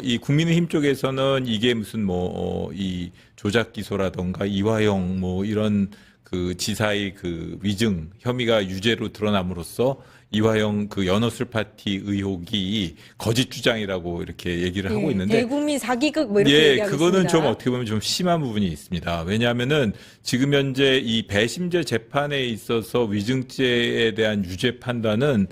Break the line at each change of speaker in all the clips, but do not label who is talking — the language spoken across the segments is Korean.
이 국민의힘 쪽에서는 이게 무슨 이 조작 기소라던가 이화영 이런 그 지사의 그 위증 혐의가 유죄로 드러남으로써 이화영 그 연어술 파티 의혹이 거짓 주장이라고 이렇게 얘기를 하고 있는데
대국민 사기극 뭐 이렇게 얘기하고
그거는
있습니다.
좀 어떻게 보면 좀 심한 부분이 있습니다. 왜냐하면은 지금 현재 이 배심제 재판에 있어서 위증죄에 대한 유죄 판단은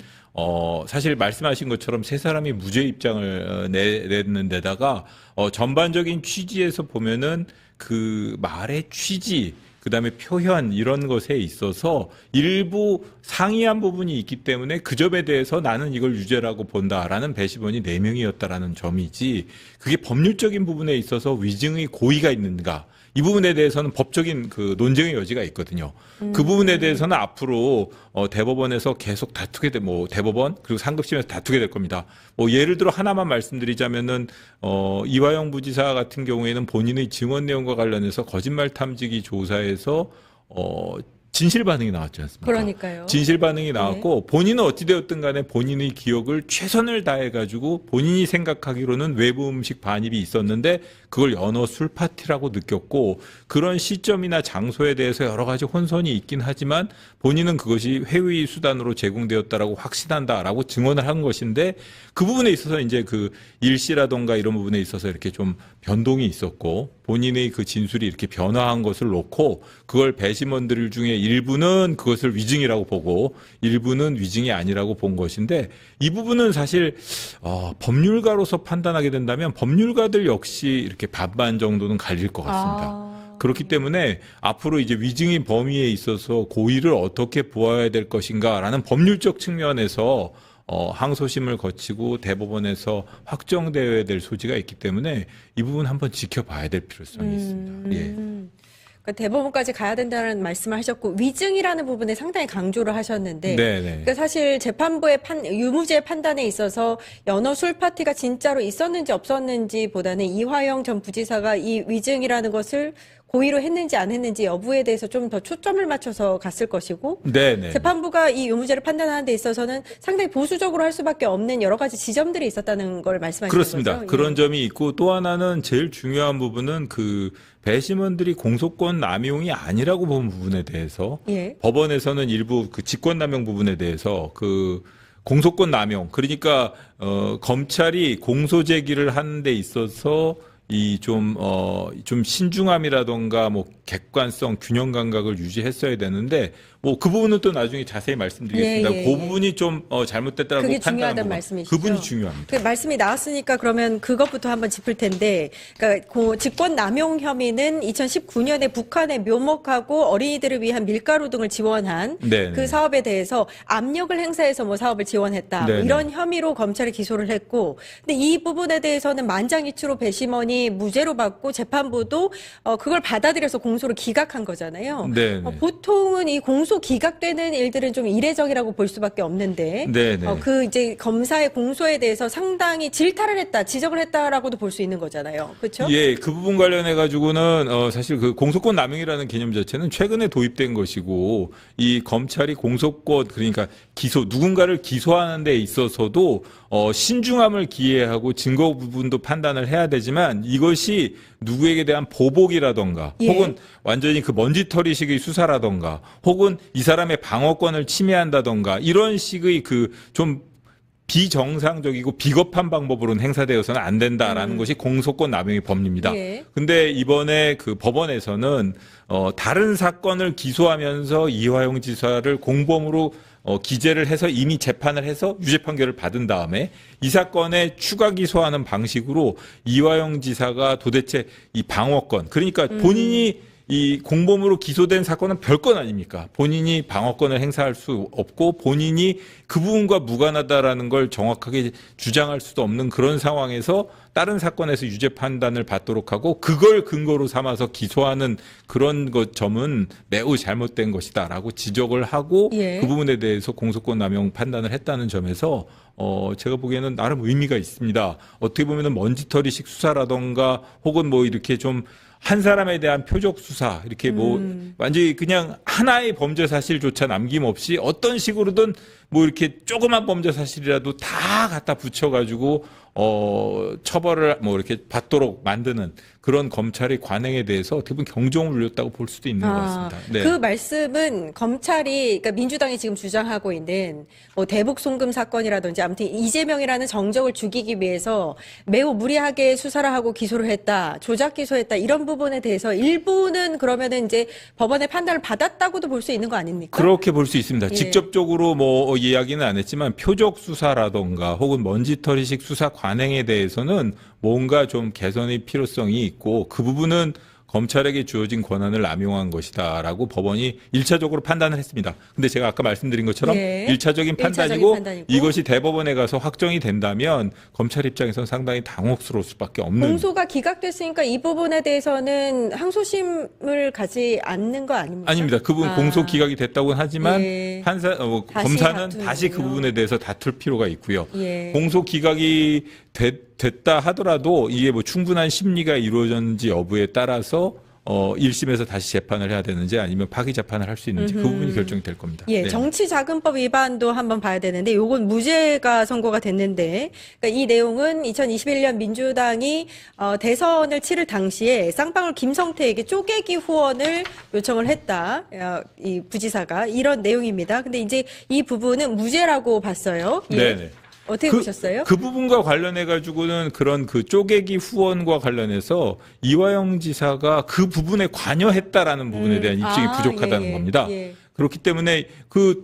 사실 말씀하신 것처럼 세 사람이 무죄 입장을 내는 데다가 전반적인 취지에서 보면은 그 말의 취지 그다음에 표현 이런 것에 있어서 일부 상이한 부분이 있기 때문에 그 점에 대해서 나는 이걸 유죄라고 본다라는 배심원이 4명이었다라는 점이지 그게 법률적인 부분에 있어서 위증의 고의가 있는가 이 부분에 대해서는 법적인 그 논쟁의 여지가 있거든요. 그 부분에 대해서는 앞으로 대법원에서 계속 다투게 돼, 대법원 그리고 상급심에서 다투게 될 겁니다. 예를 들어 하나만 말씀드리자면은 이화영 부지사 같은 경우에는 본인의 증언 내용과 관련해서 거짓말 탐지기 조사에서 진실 반응이 나왔지 않습니까?
그러니까요.
진실 반응이 나왔고 본인은 어찌되었든 간에 본인의 기억을 최선을 다해가지고 본인이 생각하기로는 외부 음식 반입이 있었는데 그걸 연어 술 파티라고 느꼈고 그런 시점이나 장소에 대해서 여러 가지 혼선이 있긴 하지만 본인은 그것이 회의 수단으로 제공되었다라고 확신한다라고 증언을 한 것인데 그 부분에 있어서 이제 그 일시라던가 이런 부분에 있어서 이렇게 좀 변동이 있었고 본인의 그 진술이 이렇게 변화한 것을 놓고 그걸 배심원들 중에 일부는 그것을 위증이라고 보고 일부는 위증이 아니라고 본 것인데 이 부분은 사실 법률가로서 판단하게 된다면 법률가들 역시 이렇게 반반 정도는 갈릴 것 같습니다. 그렇기 때문에 앞으로 이제 위증인 범위에 있어서 고의를 어떻게 보아야 될 것인가라는 법률적 측면에서 항소심을 거치고 대법원에서 확정되어야 될 소지가 있기 때문에 이 부분 한번 지켜봐야 될 필요성이 있습니다. 예.
그러니까 대법원까지 가야 된다는 말씀을 하셨고 위증이라는 부분에 상당히 강조를 하셨는데 그러니까 사실 재판부의 유무죄 판단에 있어서 연어 술 파티가 진짜로 있었는지 없었는지 보다는 이화영 전 부지사가 이 위증이라는 것을 고의로 했는지 안 했는지 여부에 대해서 좀 더 초점을 맞춰서 갔을 것이고 재판부가 이 유무죄를 판단하는 데 있어서는 상당히 보수적으로 할 수밖에 없는 여러 가지 지점들이 있었다는 걸 말씀하시는
그렇습니다.
거죠?
그런 점이 있고 또 하나는 제일 중요한 부분은 그 배심원들이 공소권 남용이 아니라고 본 부분에 대해서 법원에서는 일부 그 직권남용 부분에 대해서 그 공소권 남용 그러니까 검찰이 공소 제기를 하는 데 있어서 이 좀 신중함이라던가 객관성, 균형 감각을 유지했어야 되는데 그 부분은 또 나중에 자세히 말씀드리겠습니다. 그 부분이 좀 잘못됐다라고
그게
판단하는
중요하다는 말씀이시죠?
그 부분이 중요합니다.
그 말씀이 나왔으니까 그러면 그것부터 한번 짚을 텐데, 그러니까 그 직권 남용 혐의는 2019년에 북한에 묘목하고 어린이들을 위한 밀가루 등을 지원한 그 사업에 대해서 압력을 행사해서 사업을 지원했다 이런 혐의로 검찰이 기소를 했고, 근데 이 부분에 대해서는 만장일치로 배심원이 무죄로 받고 재판부도 그걸 받아들여서 공소를 기각한 거잖아요. 보통은 이 공소 기각되는 일들은 좀 이례적이라고 볼 수밖에 없는데 그 이제 검사의 공소에 대해서 상당히 질타를 했다, 지적을 했다라고도 볼 수 있는 거잖아요. 그렇죠?
예, 그 부분 관련해 가지고는 사실 그 공소권 남용이라는 개념 자체는 최근에 도입된 것이고 이 검찰이 공소권 그러니까 누군가를 기소하는 데 있어서도 신중함을 기해하고 증거 부분도 판단을 해야 되지만 이것이 누구에게 대한 보복이라던가 혹은 완전히 그 먼지털이식의 수사라던가 혹은 이 사람의 방어권을 침해한다던가 이런 식의 그 좀 비정상적이고 비겁한 방법으로는 행사되어서는 안 된다라는 것이 공소권 남용의 법리입니다. 근데 이번에 그 법원에서는 다른 사건을 기소하면서 이화영 지사를 공범으로 기재를 해서 이미 재판을 해서 유죄 판결을 받은 다음에 이 사건에 추가 기소하는 방식으로 이화영 지사가 도대체 이 방어권 그러니까 본인이 이 공범으로 기소된 사건은 별건 아닙니까? 본인이 방어권을 행사할 수 없고 본인이 그 부분과 무관하다라는 걸 정확하게 주장할 수도 없는 그런 상황에서 다른 사건에서 유죄 판단을 받도록 하고 그걸 근거로 삼아서 기소하는 그런 점은 매우 잘못된 것이다라고 지적을 하고 그 부분에 대해서 공소권 남용 판단을 했다는 점에서 제가 보기에는 나름 의미가 있습니다. 어떻게 보면은 먼지털이식 수사라던가 혹은 이렇게 좀 한 사람에 대한 표적 수사 이렇게 완전히 그냥 하나의 범죄 사실조차 남김없이 어떤 식으로든 이렇게 조그만 범죄 사실이라도 다 갖다 붙여가지고 처벌을 뭐 이렇게 받도록 만드는 그런 검찰의 관행에 대해서 어떻게 보면 경종을 울렸다고 볼 수도 있는 것 같습니다. 네.
그 말씀은 검찰이, 그러니까 민주당이 지금 주장하고 있는 뭐 대북 송금 사건이라든지 아무튼 이재명이라는 정적을 죽이기 위해서 매우 무리하게 수사를 하고 기소를 했다, 조작 기소했다 이런 부분에 대해서 일부는 그러면은 이제 법원의 판단을 받았다고도 볼 수 있는 거 아닙니까?
그렇게 볼 수 있습니다.
예.
직접적으로 뭐 이야기는 안 했지만 표적 수사라던가 혹은 먼지털이식 수사 관행에 대해서는 뭔가 좀 개선의 필요성이 있고 그 부분은 검찰에게 주어진 권한을 남용한 것이다라고 법원이 1차적으로 판단을 했습니다. 근데 제가 아까 말씀드린 것처럼
예.
1차적인
판단이고
판단이고 이것이 대법원에 가서 확정이 된다면 검찰 입장에서는 상당히 당혹스러울 수밖에 없는.
공소가 기각됐으니까 이 부분에 대해서는 항소심을 가지 않는 거 아닙니까?
아닙니다. 그 부분 공소 기각이 됐다고는 하지만
예.
검사는
다투는군요.
다시 그 부분에 대해서 다툴 필요가 있고요.
예.
공소 기각이 됐다 하더라도 이게 뭐 충분한 심리가 이루어졌는지 여부에 따라서 1심에서 다시 재판을 해야 되는지 아니면 파기 재판을 할 수 있는지 그 부분이 결정이 될 겁니다.
예,
네.
정치자금법 위반도 한번 봐야 되는데 요건 무죄가 선고가 됐는데, 그러니까 이 내용은 2021년 민주당이 대선을 치를 당시에 쌍방울 김성태에게 쪼개기 후원을 요청을 했다. 이 부지사가 이런 내용입니다. 근데 이제 이 부분은 무죄라고 봤어요. 예.
네네.
어떻게 보셨어요?
그 부분과 관련해 가지고는 그런 그 쪼개기 후원과 관련해서 이화영 지사가 그 부분에 관여했다라는 부분에 대한 입증이 부족하다는
예,
겁니다.
예.
그렇기 때문에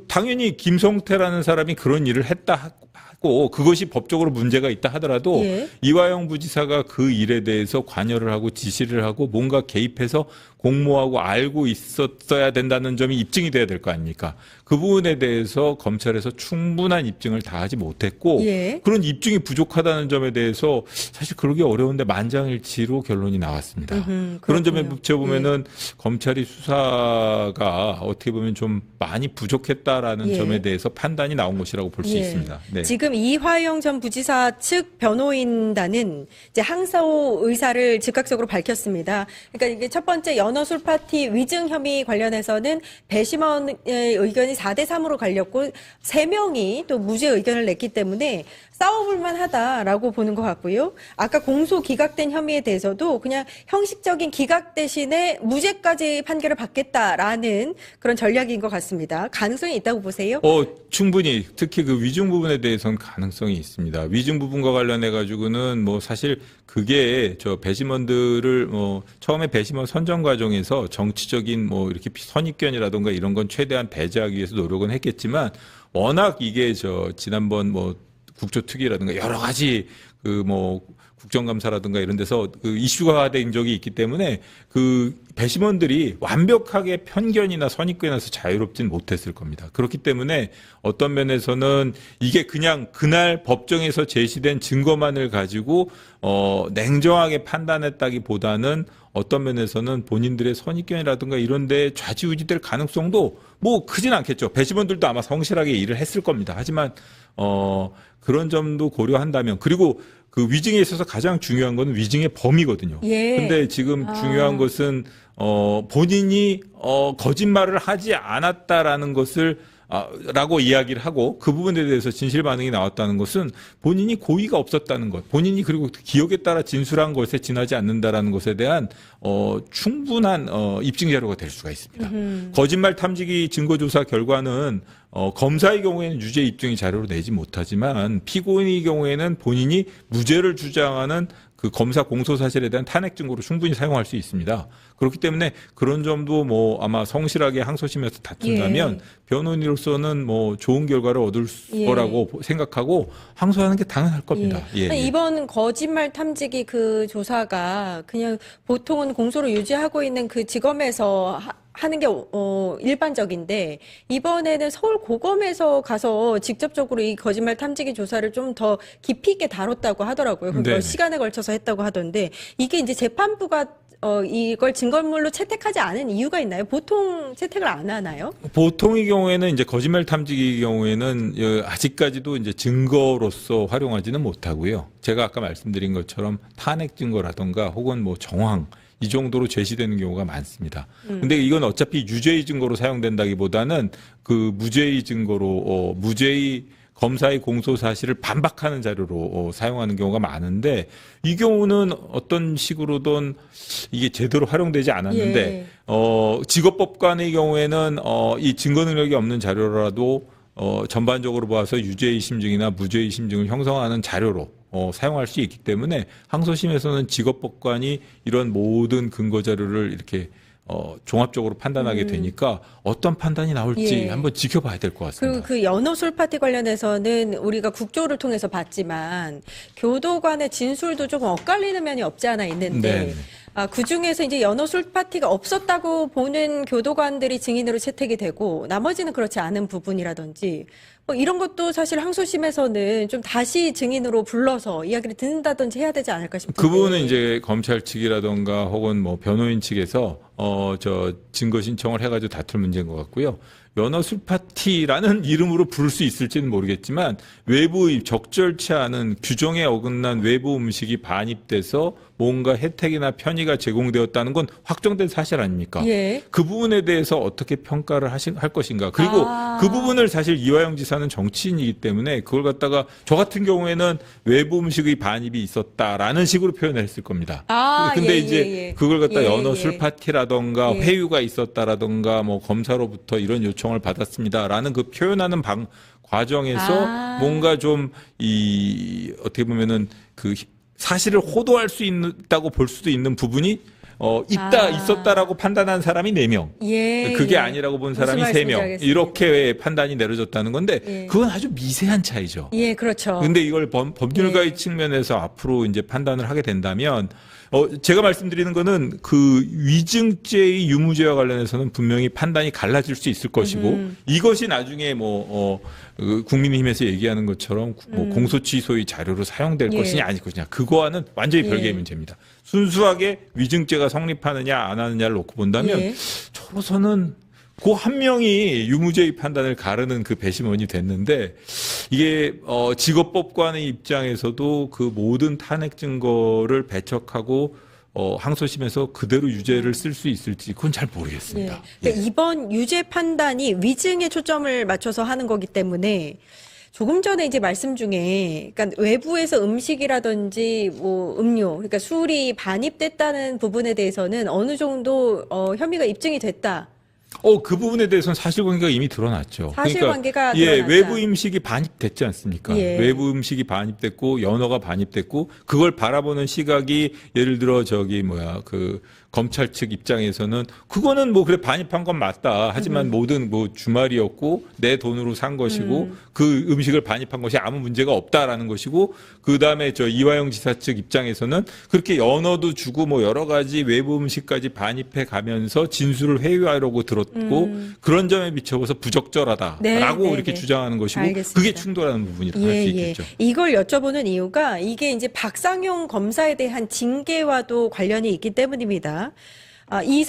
당연히 김성태라는 사람이 그런 일을 했다 하고 그것이 법적으로 문제가 있다 하더라도
예.
이화영 부지사가 그 일에 대해서 관여를 하고 지시를 하고 뭔가 개입해서 공모하고 알고 있었어야 된다는 점이 입증이 돼야 될 거 아닙니까? 그 부분에 대해서 검찰에서 충분한 입증을 다 하지 못했고
예.
그런 입증이 부족하다는 점에 대해서 사실 그러기 어려운데 만장일치로 결론이 나왔습니다. 그런 점에
그렇군요.
붙여보면은 검찰이 수사가 어떻게 보면 좀 많이 부족했다라는
예.
점에 대해서 판단이 나온 것이라고 볼 수
예.
있습니다. 네.
지금 이화영 전 부지사 측 변호인단은 이제 항소 의사를 즉각적으로 밝혔습니다. 그러니까 이게 첫 번째 연어술 파티 위증 혐의 관련해서는 배심원의 의견이 4대3으로 갈렸고 3명이 또 무죄 의견을 냈기 때문에 싸워볼만 하다라고 보는 것 같고요. 아까 공소 기각된 혐의에 대해서도 그냥 형식적인 기각 대신에 무죄까지 판결을 받겠다라는 그런 전략인 것 같습니다. 가능성이 있다고 보세요?
충분히 특히 그 위증 부분에 대해서는 가능성이 있습니다. 위증 부분과 관련해 가지고는 뭐 사실 그게 저 배심원들을 처음에 배심원 선정 과정에서 정치적인 뭐 이렇게 선입견이라든가 이런 건 최대한 배제하기 위해서 노력은 했겠지만 워낙 이게 지난번 뭐 국조특위라든가 여러 가지 그 뭐 국정감사라든가 이런 데서 그 이슈가 된 적이 있기 때문에 그 배심원들이 완벽하게 편견이나 선입견에서 자유롭진 못했을 겁니다. 그렇기 때문에 어떤 면에서는 이게 그냥 그날 법정에서 제시된 증거만을 가지고 냉정하게 판단했다기보다는 어떤 면에서는 본인들의 선입견이라든가 이런 데 좌지우지될 가능성도 뭐 크진 않겠죠. 배심원들도 아마 성실하게 일을 했을 겁니다. 하지만 그런 점도 고려한다면 그리고 그 위증에 있어서 가장 중요한 건 위증의 범위거든요.
예.
근데 지금 중요한 것은 본인이 거짓말을 하지 않았다라는 것을 라고 이야기를 하고 그 부분에 대해서 진실 반응이 나왔다는 것은 본인이 고의가 없었다는 것, 본인이 그리고 기억에 따라 진술한 것에 지나지 않는다라는 것에 대한 충분한 입증 자료가 될 수가 있습니다. 거짓말 탐지기 증거조사 결과는 검사의 경우에는 유죄 입증의 자료로 내지 못하지만 피고인의 경우에는 본인이 무죄를 주장하는 그 검사 공소 사실에 대한 탄핵 증거로 충분히 사용할 수 있습니다. 그렇기 때문에 그런 점도 뭐 아마 성실하게 항소심에서 다툰다면 변호인으로서는 뭐 좋은 결과를 얻을 거라고 생각하고 항소하는 게 당연할 겁니다.
이번 거짓말 탐지기 그 조사가 그냥 보통은 공소를 유지하고 있는 그 지검에서 하는 게 일반적인데 이번에는 서울 고검에서 가서 직접적으로 이 거짓말 탐지기 조사를 좀 더 깊이 있게 다뤘다고 하더라고요. 그걸 시간에 걸쳐서 했다고 하던데 이게 이제 재판부가 이걸 증거물로 채택하지 않은 이유가 있나요? 보통 채택을 안 하나요?
보통의 경우에는 이제 거짓말 탐지기 경우에는 아직까지도 이제 증거로서 활용하지는 못하고요. 제가 아까 말씀드린 것처럼 탄핵 증거라든가 혹은 뭐 정황 이 정도로 제시되는 경우가 많습니다. 근데 이건 어차피 유죄의 증거로 사용된다기보다는 그 무죄의 증거로 무죄의 검사의 공소 사실을 반박하는 자료로 사용하는 경우가 많은데 이 경우는 어떤 식으로든 이게 제대로 활용되지 않았는데 직업법관의 경우에는 이 증거 능력이 없는 자료라도 전반적으로 봐서 유죄의 심증이나 무죄의 심증을 형성하는 자료로 사용할 수 있기 때문에 항소심에서는 직업법관이 이런 모든 근거 자료를 이렇게 종합적으로 판단하게 되니까 어떤 판단이 나올지 한번 지켜봐야 될 것 같습니다.
그리고 그 연어 술 파티 관련해서는 우리가 국조를 통해서 봤지만 교도관의 진술도 조금 엇갈리는 면이 없지 않아 있는데 그 중에서 이제 연어 술 파티가 없었다고 보는 교도관들이 증인으로 채택이 되고 나머지는 그렇지 않은 부분이라든지 뭐 이런 것도 사실 항소심에서는 좀 다시 증인으로 불러서 이야기를 듣는다든지 해야 되지 않을까 싶은데.
그 부분은 이제 검찰 측이라던가 혹은 뭐 변호인 측에서 증거 신청을 해가지고 다툴 문제인 것 같고요. 연어 술 파티라는 이름으로 부를 수 있을지는 모르겠지만 외부 적절치 않은 규정에 어긋난 외부 음식이 반입돼서 뭔가 혜택이나 편의가 제공되었다는 건 확정된 사실 아닙니까? 그 부분에 대해서 어떻게 평가를 할 것인가. 그리고 그 부분을 사실 이화영 지사는 정치인이기 때문에 그걸 갖다가 저 같은 경우에는 외부 음식의 반입이 있었다라는 식으로 표현을 했을 겁니다. 근데 이제 그걸 갖다 연어 술 파티라던가 회유가 있었다라던가 뭐 검사로부터 이런 요청을 받았습니다라는 그 표현하는 과정에서 뭔가 좀 어떻게 보면은 그 사실을 호도할 수 있다고 볼 수도 있는 부분이 있었다라고 판단한 사람이 4명. 그게 아니라고 본 사람이 3명. 이렇게 판단이 내려졌다는 건데 그건 아주 미세한 차이죠.
그렇죠.
근데 이걸 법률가의 측면에서 앞으로 이제 판단을 하게 된다면 제가 말씀드리는 거는 그 위증죄의 유무죄와 관련해서는 분명히 판단이 갈라질 수 있을 것이고 이것이 나중에 국민의힘에서 얘기하는 것처럼 공소 취소의 자료로 사용될 것이냐 아닐 것이냐 그거와는 완전히 별개의 문제입니다. 순수하게 위증죄가 성립하느냐 안 하느냐를 놓고 본다면 저로서는 그 한 명이 유무죄의 판단을 가르는 그 배심원이 됐는데 이게 직업법관의 입장에서도 그 모든 탄핵 증거를 배척하고 항소심에서 그대로 유죄를 쓸 수 있을지 그건 잘 모르겠습니다.
그러니까 이번 유죄 판단이 위증에 초점을 맞춰서 하는 거기 때문에 조금 전에 이제 말씀 중에 그러니까 외부에서 음식이라든지 뭐 음료 그러니까 술이 반입됐다는 부분에 대해서는 어느 정도 혐의가 입증이 됐다.
그 부분에 대해서는 사실관계가 이미 드러났죠.
사실관계가 드러났다.
외부 음식이 반입됐지 않습니까? 외부 음식이 반입됐고 연어가 반입됐고 그걸 바라보는 시각이 예를 들어 검찰 측 입장에서는 그거는 그래 반입한 건 맞다. 하지만 모든 주말이었고 내 돈으로 산 것이고 그 음식을 반입한 것이 아무 문제가 없다라는 것이고 그다음에 이화영 지사 측 입장에서는 그렇게 연어도 주고 여러 가지 외부 음식까지 반입해 가면서 진술을 회유하려고 들었고 그런 점에 비춰서 부적절하다라고 이렇게 주장하는 것이고 알겠습니다. 그게 충돌하는 부분이라고 할 수 있겠죠.
이걸 여쭤보는 이유가 이게 이제 박상용 검사에 대한 징계와도 관련이 있기 때문입니다. 이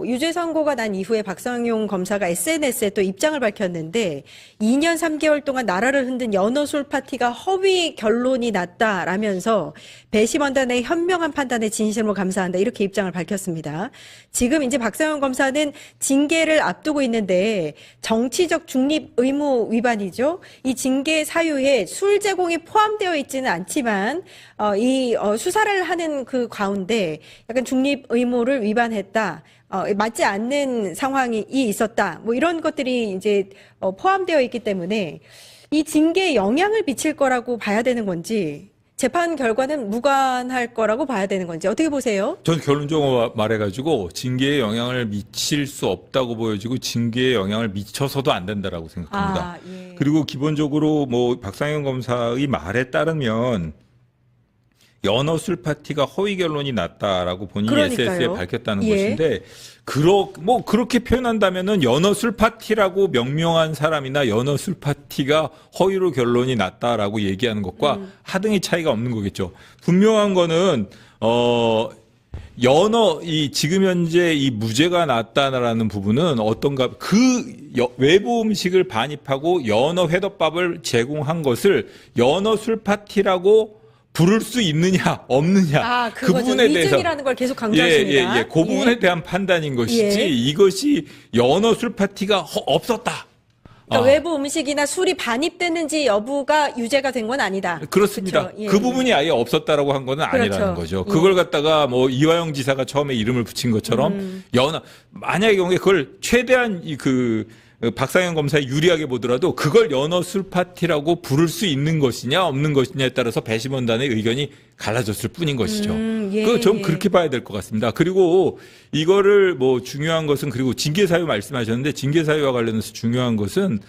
유죄 선고가 난 이후에 박상용 검사가 SNS에 또 입장을 밝혔는데 2년 3개월 동안 나라를 흔든 연어술 파티가 허위 결론이 났다라면서 배심원단의 현명한 판단에 진심으로 감사한다 이렇게 입장을 밝혔습니다. 지금 이제 박상용 검사는 징계를 앞두고 있는데 정치적 중립 의무 위반이죠. 이 징계 사유에 술 제공이 포함되어 있지는 않지만 수사를 하는 그 가운데 약간 중립 의무를 위반했다. 맞지 않는 상황이 있었다. 이런 것들이 이제 포함되어 있기 때문에 이 징계에 영향을 미칠 거라고 봐야 되는 건지 재판 결과는 무관할 거라고 봐야 되는 건지 어떻게 보세요?
저는 결론적으로 말해가지고 징계에 영향을 미칠 수 없다고 보여지고 징계에 영향을 미쳐서도 안 된다라고 생각합니다. 그리고 기본적으로 박상현 검사의 말에 따르면 연어술 파티가 허위 결론이 났다라고 본인이 SNS에 밝혔다는 것인데 그렇게 표현한다면은 연어술 파티라고 명명한 사람이나 연어술 파티가 허위로 결론이 났다라고 얘기하는 것과 하등의 차이가 없는 거겠죠. 분명한 거는 지금 현재 이 무죄가 났다라는 부분은 어떤가, 외부 음식을 반입하고 연어 회덮밥을 제공한 것을 연어 술 파티라고 부를 수 있느냐 없느냐 그 부분에 대해서
위증이라는 걸 계속 강조하십니다.
그 부분에 대한 판단인 것이지 이것이 연어 술 파티가 없었다
그러니까 외부 음식이나 술이 반입됐는지 여부가 유죄가 된 건 아니다.
그렇습니다.
그렇죠? 예,
그 부분이 아예 없었다라고 한 거는
그렇죠.
아니라는 거죠. 그걸 갖다가 뭐 이화영 지사가 처음에 이름을 붙인 것처럼 만약의 경우에 그걸 최대한 박상현 검사에 유리하게 보더라도 그걸 연어 술 파티라고 부를 수 있는 것이냐 없는 것이냐에 따라서 배심원단의 의견이 갈라졌을 뿐인 것이죠. 좀 그렇게 봐야 될 것 같습니다. 그리고 이거를 뭐 중요한 것은 그리고 징계 사유 말씀하셨는데 징계 사유와 관련해서 중요한 것은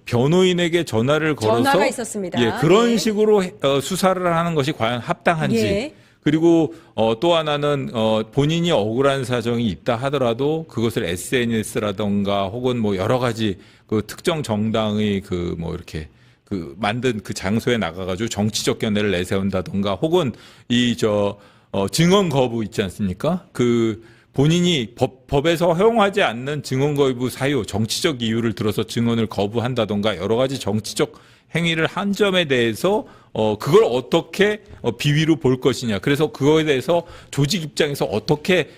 변호인에게 전화를 걸어서
전화가 있었습니다.
예, 그런 식으로 수사를 하는 것이 과연 합당한지.
예.
그리고 또 하나는 본인이 억울한 사정이 있다 하더라도 그것을 SNS라던가 혹은 뭐 여러 가지 그 특정 정당의 이렇게 만든 그 장소에 나가가지고 정치적 견해를 내세운다던가 혹은 증언 거부 있지 않습니까? 본인이 법에서 허용하지 않는 증언 거부 사유, 정치적 이유를 들어서 증언을 거부한다던가 여러 가지 정치적 행위를 한 점에 대해서 그걸 어떻게 비위로 볼 것이냐. 그래서 그거에 대해서 조직 입장에서 어떻게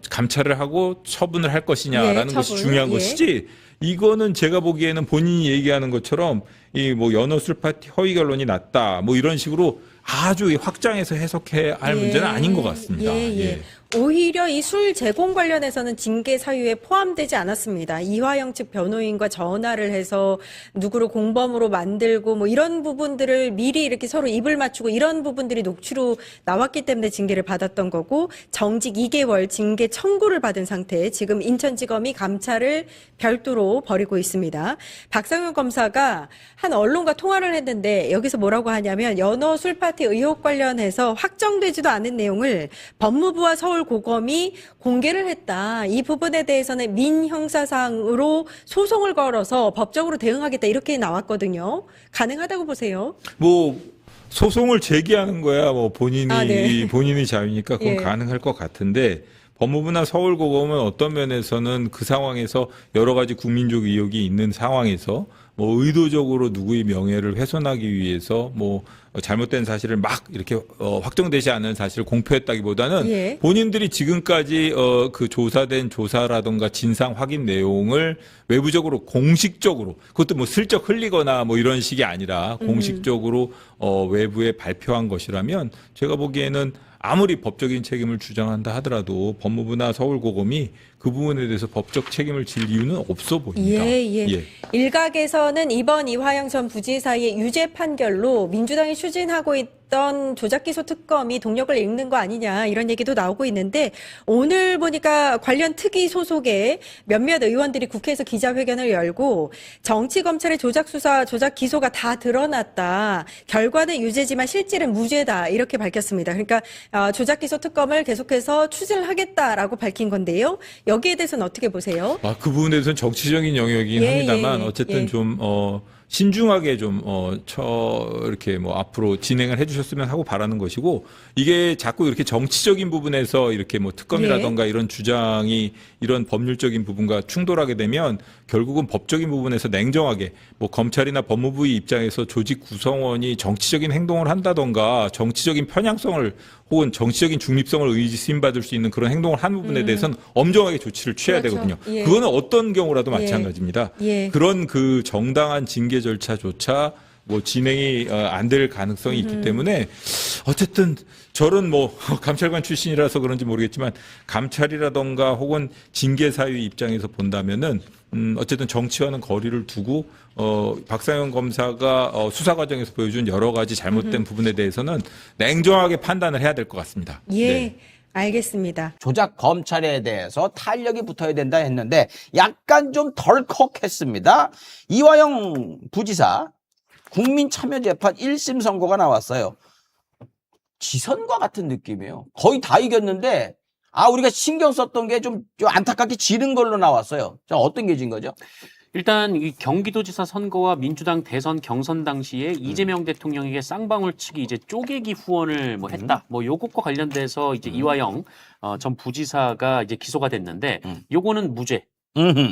감찰을 하고 처분을 할 것이냐라는 것이 중요한 것이지. 이거는 제가 보기에는 본인이 얘기하는 것처럼 연어 술 파티 허위 결론이 났다. 뭐 이런 식으로 아주 확장해서 해석해야 할 문제는 아닌 것 같습니다. 예.
오히려 이 술 제공 관련해서는 징계 사유에 포함되지 않았습니다. 이화영 측 변호인과 전화를 해서 누구를 공범으로 만들고 뭐 이런 부분들을 미리 이렇게 서로 입을 맞추고 이런 부분들이 녹취로 나왔기 때문에 징계를 받았던 거고 정직 2개월 징계 청구를 받은 상태에 지금 인천지검이 감찰을 별도로 벌이고 있습니다. 박상현 검사가 한 언론과 통화를 했는데 여기서 뭐라고 하냐면 연어 술파티 의혹 관련해서 확정되지도 않은 내용을 법무부와 서울고검이 공개를 했다. 이 부분에 대해서는 민형사상으로 소송을 걸어서 법적으로 대응하겠다. 이렇게 나왔거든요. 가능하다고 보세요?
소송을 제기하는 거야 본인의 자유니까 그건 가능할 것 같은데 법무부나 서울고검은 어떤 면에서는 그 상황에서 여러 가지 국민적 의혹이 있는 상황에서 의도적으로 누구의 명예를 훼손하기 위해서 잘못된 사실을 막 이렇게 확정되지 않은 사실을 공표했다기보다는 본인들이 지금까지 그 조사된 조사라든가 진상 확인 내용을 외부적으로 공식적으로 그것도 슬쩍 흘리거나 이런 식이 아니라 공식적으로 외부에 발표한 것이라면 제가 보기에는 아무리 법적인 책임을 주장한다 하더라도 법무부나 서울고검이 그 부분에 대해서 법적 책임을 질 이유는 없어 보입니다.
일각에서는 이번 이화영 전 부지사의 유죄 판결로 민주당이 추진하고 있던 조작기소 특검이 동력을 잃는 거 아니냐 이런 얘기도 나오고 있는데 오늘 보니까 관련 특위 소속의 몇몇 의원들이 국회에서 기자회견을 열고 정치검찰의 조작수사, 조작기소가 다 드러났다. 결과는 유죄지만 실질은 무죄다. 이렇게 밝혔습니다. 그러니까 조작기소 특검을 계속해서 추진을 하겠다라고 밝힌 건데요. 여기에 대해서는 어떻게 보세요?
그 부분에 대해서는 정치적인 영역이긴 합니다만 어쨌든 좀 신중하게 좀 이렇게 앞으로 진행을 해주셨으면 하고 바라는 것이고 이게 자꾸 이렇게 정치적인 부분에서 이렇게 특검이라던가 이런 주장이 이런 법률적인 부분과 충돌하게 되면 결국은 법적인 부분에서 냉정하게 검찰이나 법무부의 입장에서 조직 구성원이 정치적인 행동을 한다던가 정치적인 편향성을 혹은 정치적인 중립성을 의심받을 수 있는 그런 행동을 한 부분에 대해서는 엄정하게 조치를 취해야 되거든요. 그거는 어떤 경우라도 마찬가지입니다. 그런 그 정당한 징계 절차조차 진행이 안 될 가능성이 있기 때문에 어쨌든 저는 감찰관 출신이라서 그런지 모르겠지만 감찰이라던가 혹은 징계 사유 입장에서 본다면은 어쨌든 정치와는 거리를 두고 박상현 검사가 수사 과정에서 보여준 여러 가지 잘못된 부분에 대해서는 냉정하게 판단을 해야 될 것 같습니다.
알겠습니다.
조작 검찰에 대해서 탄력이 붙어야 된다 했는데 약간 좀 덜컥했습니다. 이화영 부지사 국민참여재판 1심 선고가 나왔어요. 지선과 같은 느낌이에요. 거의 다 이겼는데 우리가 신경 썼던 게 좀 안타깝게 지른 걸로 나왔어요. 자, 어떤 게 진 거죠?
일단 이 경기도지사 선거와 민주당 대선 경선 당시에 이재명 대통령에게 쌍방울 측이 이제 쪼개기 후원을 했다. 요것과 관련돼서 이제 이화영 전 부지사가 이제 기소가 됐는데 요거는 무죄.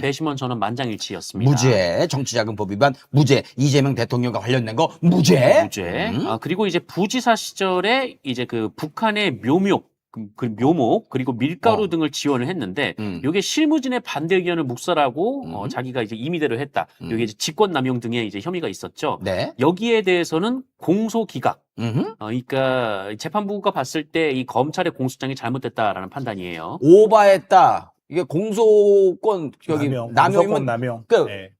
배심원 전원 만장일치였습니다.
무죄, 정치자금법 위반 무죄, 이재명 대통령과 관련된 거 무죄.
무죄. 그리고 이제 부지사 시절에 이제 그 북한의 묘목 그 묘목 그리고 밀가루 등을 지원을 했는데 요게 실무진의 반대 의견을 묵살하고 자기가 이제 임의대로 했다. 요게 이제 직권남용 등의 이제 혐의가 있었죠.
네.
여기에 대해서는 공소 기각. 그러니까 재판부가 봤을 때 이 검찰의 공소장이 잘못됐다라는 판단이에요.
오바했다. 이게 공소권
공소권
남용이면
남용.
그,
네.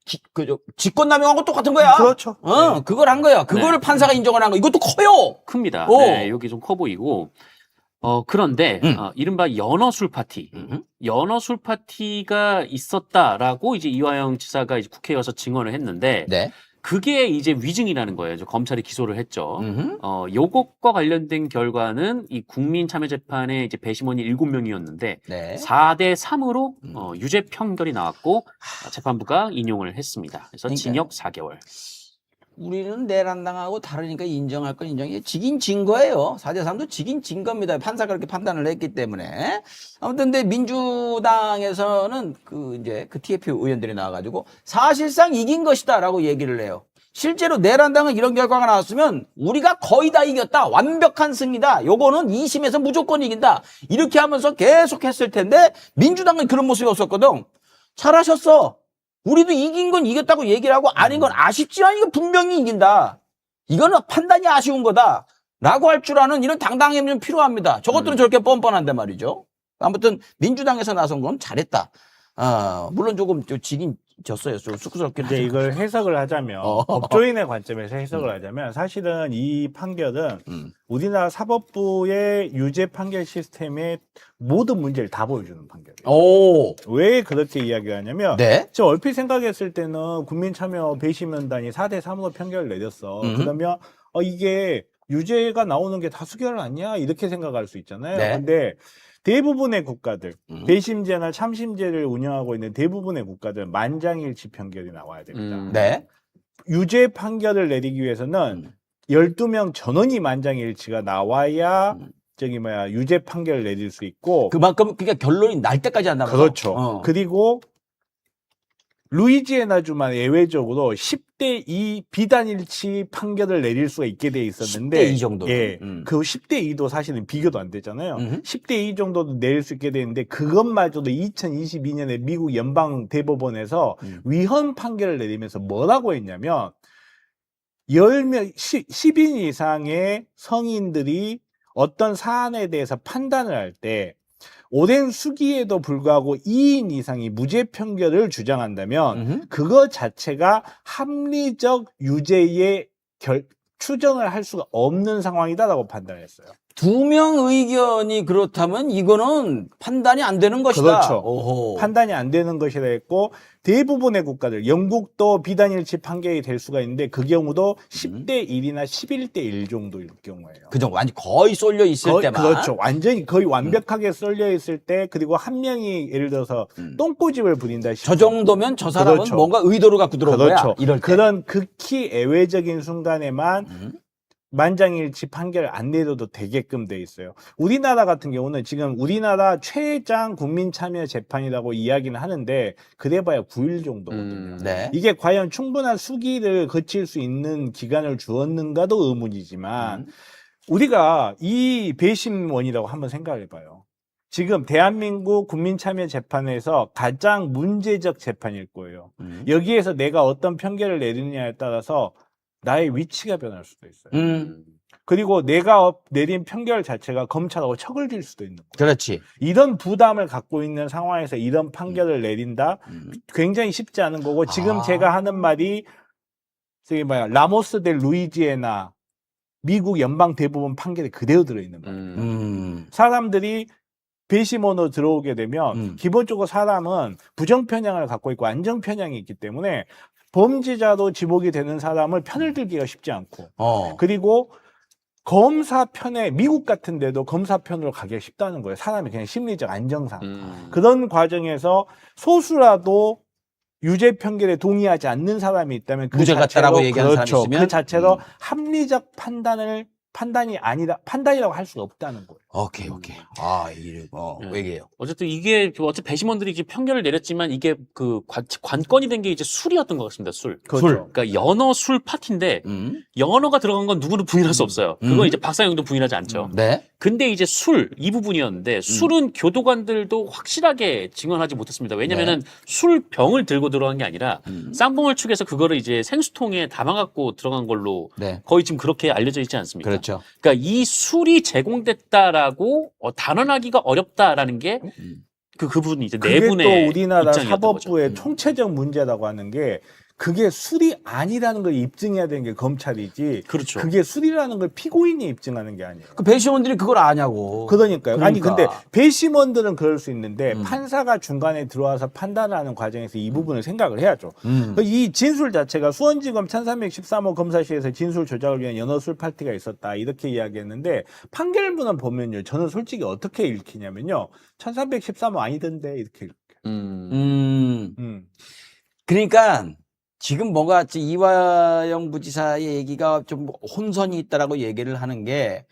직권 남용하고 똑같은 거야.
그렇죠.
어, 그걸 한 거야. 그거를
네.
판사가 인정을 한 거. 이것도 커요.
큽니다.
오.
네, 여기 좀 커 보이고. 그런데, 이른바 연어술 파티. 연어술 파티가 있었다라고 이제 이화영 지사가 이제 국회에 와서 증언을 했는데,
네.
그게 이제 위증이라는 거예요. 검찰이 기소를 했죠. 요것과 관련된 결과는 이 국민참여재판에 이제 배심원이 7명이었는데,
네.
4대 3으로 유죄 판결이 나왔고, 재판부가 인용을 했습니다. 그래서
그러니까요.
징역 4개월.
우리는 내란당하고 다르니까 인정할 건 인정해. 지긴 진 거예요. 4대 3도 지긴 진 겁니다. 판사가 그렇게 판단을 했기 때문에. 아무튼 근데 민주당에서는 그 TF 의원들이 나와가지고 사실상 이긴 것이다라고 얘기를 해요. 실제로 내란당은 이런 결과가 나왔으면 우리가 거의 다 이겼다. 완벽한 승리다. 요거는 2심에서 무조건 이긴다. 이렇게 하면서 계속 했을 텐데 민주당은 그런 모습이 없었거든. 잘하셨어. 우리도 이긴 건 이겼다고 얘기를 하고 아닌 건 아쉽지만 이거 분명히 이긴다. 이거는 판단이 아쉬운 거다. 라고 할 줄 아는 이런 당당함이 좀 필요합니다. 저것들은 저렇게 뻔뻔한데 말이죠. 아무튼 민주당에서 나선 건 잘했다. 물론 조금 지긴 졌어요. 좀 쑥스럽긴
이제
하죠.
이걸 해석을 하자면 법조인의 관점에서 해석을 하자면 사실은 이 판결은 우리나라 사법부의 유죄 판결 시스템의 모든 문제를 다 보여주는 판결이에요.
오.
왜 그렇게 이야기하냐면
네.
저 얼핏 생각했을 때는 국민참여 배심원단이 4대 3으로 판결을 내렸어. 그러면 이게 유죄가 나오는 게 다수결 아니야? 이렇게 생각할 수 있잖아요.
네.
근데 대부분의 국가들, 배심제나 참심제를 운영하고 있는 대부분의 국가들 만장일치 판결이 나와야 됩니다.
네.
유죄 판결을 내리기 위해서는 12명 전원이 만장일치가 나와야 유죄 판결을 내릴 수 있고
그만큼 그게 결론이 날 때까지 한다면서.
그렇죠. 그리고 루이지애나주만 예외적으로 10대 2 비단일치 판결을 내릴 수가 있게 돼 있었는데
10대 2 정도는.
예, 그 10대 2도 사실은 비교도 안 되잖아요. 10대 2 정도도 내릴 수 있게 되는데 그것마저도 2022년에 미국 연방 대법원에서 위헌 판결을 내리면서 뭐라고 했냐면 10명 10인 이상의 성인들이 어떤 사안에 대해서 판단을 할 때 오랜 수기에도 불구하고 2인 이상이 무죄 판결을 주장한다면 그거 자체가 합리적 유죄의 추정을 할 수가 없는 상황이다라고 판단했어요.
2명 의견이 그렇다면 이거는 판단이 안 되는 것이다.
그렇죠.
오호.
판단이 안 되는 것이라 했고 대부분의 국가들, 영국도 비단일치 판결이 될 수가 있는데 그 경우도 10대 1이나 11대 1 정도일 경우예요.
그죠. 완전 거의 쏠려 있을 때만.
그렇죠. 완전히 거의 완벽하게 쏠려 있을 때 그리고 한 명이 예를 들어서 똥꼬집을 부린다 싶어.
저 정도면 저 사람은
그렇죠.
뭔가 의도를 갖고 들어온
그렇죠.
거야. 이럴 때.
그런 극히 예외적인 순간에만 만장일치 판결 안 내려도 되게끔 돼 있어요. 우리나라 같은 경우는 지금 우리나라 최장 국민참여재판이라고 이야기는 하는데 그래봐야 9일 정도거든요.
네.
이게 과연 충분한 수기를 거칠 수 있는 기간을 주었는가도 의문이지만 우리가 이 배심원이라고 한번 생각을 해봐요. 지금 대한민국 국민참여재판에서 가장 문제적 재판일 거예요. 여기에서 내가 어떤 판결을 내리느냐에 따라서 나의 위치가 변할 수도 있어요. 그리고 내가 내린 판결 자체가 검찰하고 척을 질 수도 있는 거예요.
그렇지.
이런 부담을 갖고 있는 상황에서 이런 판결을 내린다? 굉장히 쉽지 않은 거고 지금 제가 하는 말이 라모스 델 루이지애나 미국 연방 대법원 판결이 그대로 들어있는 거예요. 사람들이 배심원으로 들어오게 되면 기본적으로 사람은 부정편향을 갖고 있고 안정편향이 있기 때문에 범죄자로 지목이 되는 사람을 편을 들기가 쉽지 않고 그리고 검사 편에 미국 같은 데도 검사 편으로 가기가 쉽다는 거예요. 사람이 그냥 심리적 안정상. 그런 과정에서 소수라도 유죄 판결에 동의하지 않는 사람이 있다면 그
무죄 같다라고
자체로
얘기하는 사람이 있으면
그 자체로 합리적 판단이 아니다 판단이라고 할 수가 없다는 거예요.
오케이. 아,
네.
왜게요?
어쨌든 이게 어쨌든 배심원들이 이제 판결을 내렸지만 이게 그 관건이 된 게 이제 술이었던 것 같습니다. 술.
그렇죠.
그러니까 연어 술 파티인데 연어가 들어간 건 누구는 부인할 수 없어요. 그건 이제 박사형도 부인하지 않죠.
네.
근데 이제 술 이 부분이었는데 술은 교도관들도 확실하게 증언하지 못했습니다. 왜냐면은 술병을 들고 들어간 게 아니라 쌍봉을 축에서 그거를 이제 생수통에 담아갖고 들어간 걸로
네.
거의 지금 그렇게 알려져 있지 않습니까?
그렇죠.
그러니까 이 술이 제공됐다라고 단언하기가 어렵다라는 게 그 부분이 이제
그게
내분의
또 우리나라
입장이었던
사법부의
거죠.
총체적 문제라고 하는 게 그게 술이 아니라는 걸 입증해야 되는 게 검찰이지.
그렇죠.
그게 술이라는 걸 피고인이 입증하는 게 아니에요.
그 배심원들이 그걸 아냐고.
그러니까요. 아니 근데
그러니까.
배심원들은 그럴 수 있는데 판사가 중간에 들어와서 판단하는 과정에서 이 부분을 생각을 해야죠. 이 진술 자체가 수원지검 1313호 검사실에서 진술 조작을 위한 연어술 파티가 있었다 이렇게 이야기했는데 판결문을 보면요. 저는 솔직히 어떻게 읽히냐면요. 1313호 아니던데 이렇게 읽혀요.
그러니까 지금 뭔가 이화영 부지사의 얘기가 좀 혼선이 있다라고 얘기를 하는 게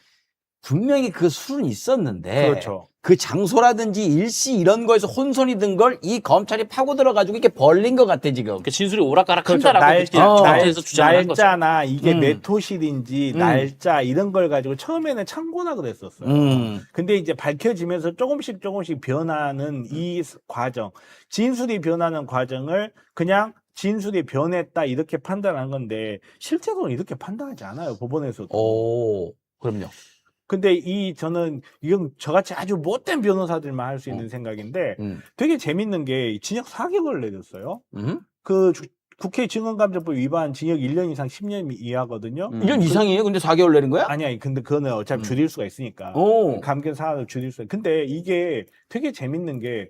분명히 그 술은 있었는데
그렇죠.
그 장소라든지 일시 이런 거에서 혼선이 든 걸 이 검찰이 파고 들어가지고 이렇게 벌린 것 같아 지금.
그러니까 진술이 오락가락한다라고
그렇죠.
주장해서 주장을 한 거죠.
날짜나 이게 메토실인지 날짜 이런 걸 가지고 처음에는 참고나 그랬었어요. 근데 이제 밝혀지면서 조금씩 변하는 이 과정, 진술이 변하는 과정을 그냥 진술이 변했다 이렇게 판단한 건데 실제로는 이렇게 판단하지 않아요. 법원에서도.
오, 그럼요.
근데 저는 이건 저같이 아주 못된 변호사들만 할 수 있는 생각인데 되게 재밌는 게 징역 4개월을 내렸어요. 그 국회 증언감정법 위반 징역 1년 이상 10년 이하거든요.
1년 이상이에요? 근데 4개월 내린 거야?
아니, 근데 그거는 어차피 줄일 수가 있으니까.
오.
감경 사안을 줄일 수. 근데 이게 되게 재밌는 게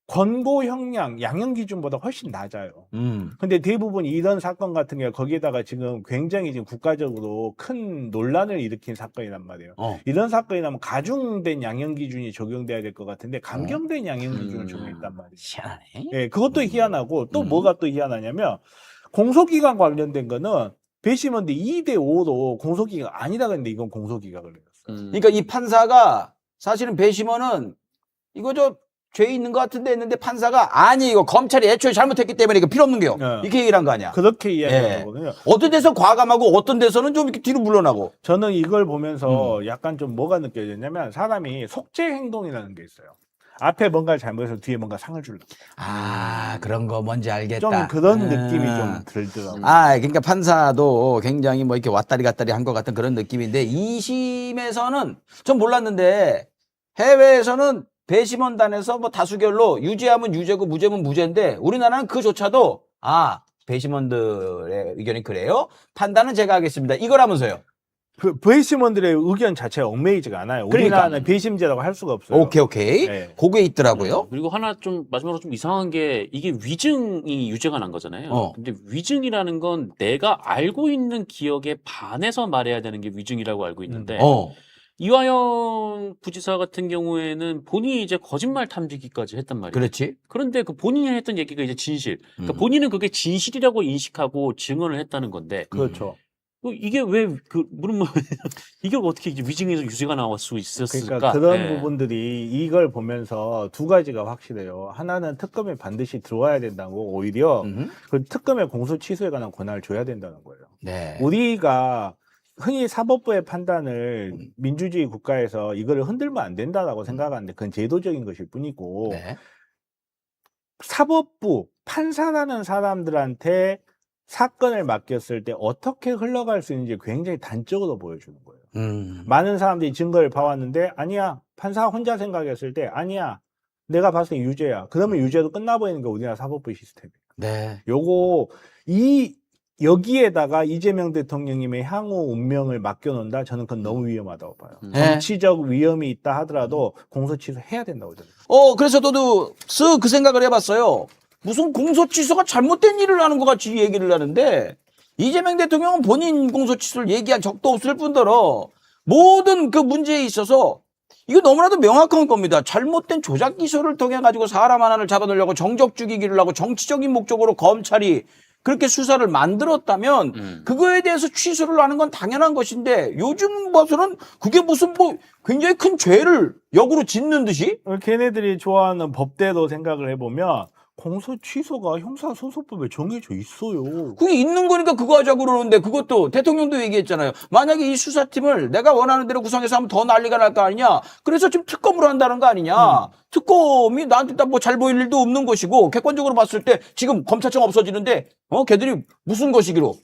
권고 형량, 양형 기준보다 훨씬 낮아요. 근데 대부분 이런 사건 같은 경우 거기에다가 지금 굉장히 지금 국가적으로 큰 논란을 일으킨 사건이란 말이에요. 이런 사건이 나면 가중된 양형 기준이 적용돼야 될 것 같은데 감경된 양형 기준을 적용했단 말이에요.
희한하네.
예, 그것도 희한하고 또 뭐가 또 희한하냐면 공소기간 관련된 거는 배심원들 2대5로 공소기간 아니다 그랬는데 이건 공소기간을 내렸어요.
그러니까 이 판사가 사실은 배심원은 이거 죄 있는 것 같은데 했는데 판사가 아니 이거 검찰이 애초에 잘못했기 때문에 이거 필요 없는 게요. 이렇게 얘기를 한 거 아니야.
그렇게 이야기한 거거든요.
어떤 데서 과감하고 어떤 데서는 좀 이렇게 뒤로 물러나고.
저는 이걸 보면서 약간 좀 뭐가 느껴졌냐면 사람이 속죄 행동이라는 게 있어요. 앞에 뭔가를 잘못해서 뒤에 뭔가 상을 주려고.
아, 그런 거 뭔지 알겠다.
좀 그런 느낌이 좀 들더라고요.
아, 그러니까 판사도 굉장히 뭐 이렇게 왔다리 갔다리 한 것 같은 그런 느낌인데 2심에서는 좀 몰랐는데 해외에서는 배심원단에서 뭐 다수결로 유죄하면 유죄고 무죄면 무죄인데 우리나라는 그조차도 배심원들의 의견이 그래요? 판단은 제가 하겠습니다. 이거라면서요.
그 배심원들의 의견 자체가 얽매이지가 않아요. 우리나라는 배심제라고 할 수가 없어요.
오케이.
네.
그게 있더라고요.
그리고 하나 좀 마지막으로 좀 이상한 게 이게 위증이 유죄가 난 거잖아요. 근데 위증이라는 건 내가 알고 있는 기억에 반해서 말해야 되는 게 위증이라고 알고 있는데 이화영 부지사 같은 경우에는 본인이 이제 거짓말 탐지기까지 했단 말이에요.
그렇지.
그런데 그 본인이 했던 얘기가 이제 진실. 그러니까 본인은 그게 진실이라고 인식하고 증언을 했다는 건데.
그렇죠.
이게 왜 물론 이게 어떻게 이제 위증에서 유죄가 나올 수 있었을까?
그러니까 그런
네.
부분들이 이걸 보면서 두 가지가 확실해요. 하나는 특검에 반드시 들어와야 된다고 오히려 그 특검의 공소 취소에 관한 권한을 줘야 된다는 거예요.
네.
우리가 흔히 사법부의 판단을 민주주의 국가에서 이거를 흔들면 안 된다라고 생각하는데 그건 제도적인 것일 뿐이고
네.
사법부 판사라는 사람들한테 사건을 맡겼을 때 어떻게 흘러갈 수 있는지 굉장히 단적으로 보여주는 거예요. 많은 사람들이 증거를 봐왔는데 아니야 판사 혼자 생각했을 때 아니야 내가 봤을 때 유죄야. 그러면 유죄도 끝나버리는 게 우리나라 사법부 시스템이에요.
네.
요거 여기에다가 이재명 대통령님의 향후 운명을 맡겨놓는다. 저는 그건 너무 위험하다고 봐요. 정치적 위험이 있다 하더라도 공소 취소해야 된다고 저는.
그래서 저도 쓱 그 생각을 해봤어요. 무슨 공소 취소가 잘못된 일을 하는 것 같이 얘기를 하는데 이재명 대통령은 본인 공소 취소를 얘기한 적도 없을 뿐더러 모든 그 문제에 있어서 이거 너무나도 명확한 겁니다. 잘못된 조작 기소를 통해 가지고 사람 하나를 잡아놓으려고 정적 죽이기를 하고 정치적인 목적으로 검찰이 그렇게 수사를 만들었다면 그거에 대해서 취소를 하는 건 당연한 것인데 요즘 봐서는 그게 무슨 뭐 굉장히 큰 죄를 역으로 짓는 듯이
걔네들이 좋아하는 법대로 생각을 해보면 공소 취소가 형사소송법에 정해져 있어요.
그게 있는 거니까 그거 하자고 그러는데 그것도 대통령도 얘기했잖아요. 만약에 이 수사팀을 내가 원하는 대로 구성해서 하면 더 난리가 날 거 아니냐. 그래서 지금 특검으로 한다는 거 아니냐. 특검이 나한테 딱 뭐 잘 보일 일도 없는 것이고 객관적으로 봤을 때 지금 검찰청 없어지는데 걔들이 무슨 것이기로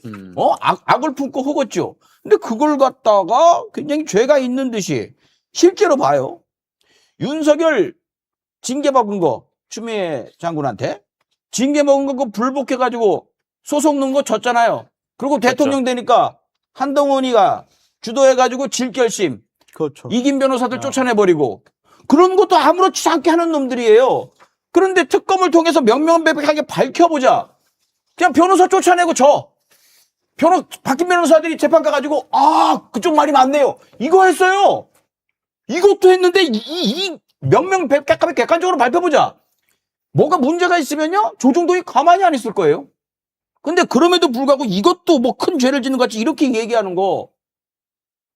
악을 품고 허겄죠. 근데 그걸 갖다가 굉장히 죄가 있는 듯이 실제로 봐요. 윤석열 징계 먹은 거 추미애 장군한테 징계 먹은 거 그거 불복해가지고 소송 넣은 거 졌잖아요. 그리고 대통령 되니까 한동훈이가 주도해가지고 질결심
그렇죠.
이긴 변호사들 쫓아내버리고 그런 것도 아무렇지 않게 하는 놈들이에요. 그런데 특검을 통해서 명명백백하게 밝혀보자. 그냥 변호사 쫓아내고 바뀐 변호사들이 재판 가가지고 그쪽 말이 맞네요. 이거 했어요. 이것도 했는데 이 명명백백하게 객관적으로 밝혀보자. 뭐가 문제가 있으면요 조중동이 가만히 안 있을 거예요. 근데 그럼에도 불구하고 이것도 뭐 큰 죄를 짓는 것 같이 이렇게 얘기하는 거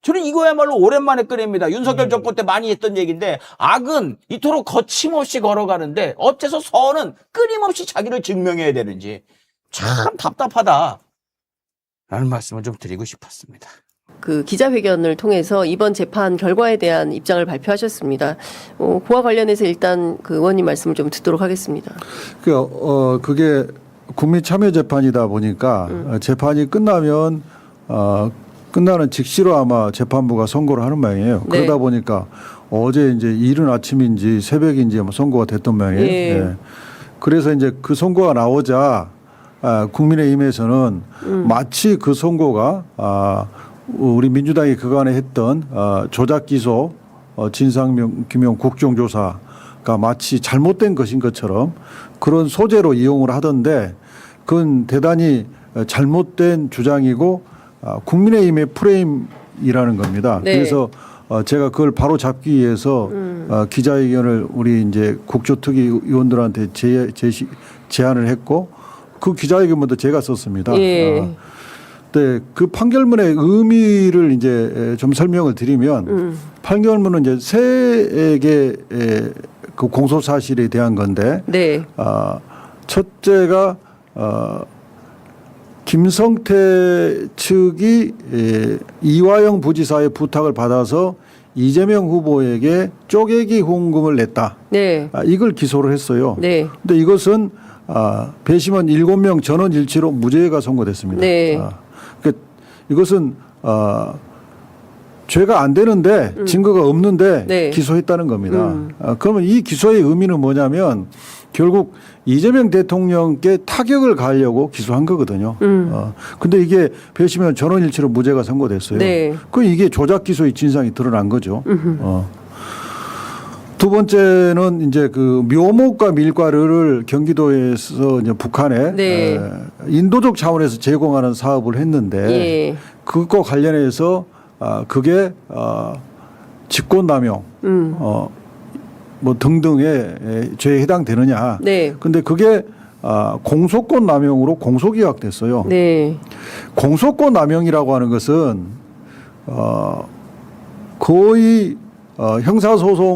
저는 이거야말로 오랜만에 꺼냅니다. 윤석열 정권 때 많이 했던 얘기인데 악은 이토록 거침없이 걸어가는데 어째서 선은 끊임없이 자기를 증명해야 되는지 참 답답하다 라는 말씀을 좀 드리고 싶었습니다.
그 기자회견을 통해서 이번 재판 결과에 대한 입장을 발표하셨습니다. 그와 관련해서 일단 그 의원님 말씀을 좀 듣도록 하겠습니다.
그게 국민참여재판이다 보니까 재판이 끝나면 끝나는 직시로 아마 재판부가 선고를 하는 모양이에요.
네.
그러다 보니까 어제 이제 이른 아침인지 새벽인지 뭐 선고가 됐던 모양이에요.
예.
네. 그래서 이제 그 선고가 나오자 국민의힘에서는 마치 그 선고가 우리 민주당이 그간에 했던 조작 기소 진상규명 국정조사가 마치 잘못된 것인 것처럼 그런 소재로 이용을 하던데 그건 대단히 잘못된 주장이고 국민의힘의 프레임이라는 겁니다.
네.
그래서 제가 그걸 바로 잡기 위해서 기자회견을 우리 이제 국조특위 의원들한테 제안을 했고 그 기자회견부터 제가 썼습니다.
예.
네, 그 판결문의 의미를 이제 좀 설명을 드리면 판결문은 이제 세 개의 그 공소 사실에 대한 건데,
네.
첫째가 김성태 측이 이화영 부지사의 부탁을 받아서 이재명 후보에게 쪼개기 후원금을 냈다.
네.
이걸 기소를 했어요.
네.
근데 이것은 배심원 7명 전원 일치로 무죄가 선고됐습니다.
네.
그러니까 이것은 죄가 안 되는데 증거가 없는데
네.
기소했다는 겁니다. 그러면 이 기소의 의미는 뭐냐면 결국 이재명 대통령께 타격을 가하려고 기소한 거거든요. 근데 이게 배심원 전원 일치로 무죄가 선고됐어요.
네.
그 이게 조작 기소의 진상이 드러난 거죠. 두 번째는 이제 그 묘목과 밀가루를 경기도에서 이제 북한에
네.
인도적 차원에서 제공하는 사업을 했는데
예.
그것과 관련해서 그게 직권남용 뭐 등등의 죄에 해당되느냐.
네.
근데 그게 공소권 남용으로 공소기각됐어요.
네.
공소권 남용이라고 하는 것은 거의 형사소송에서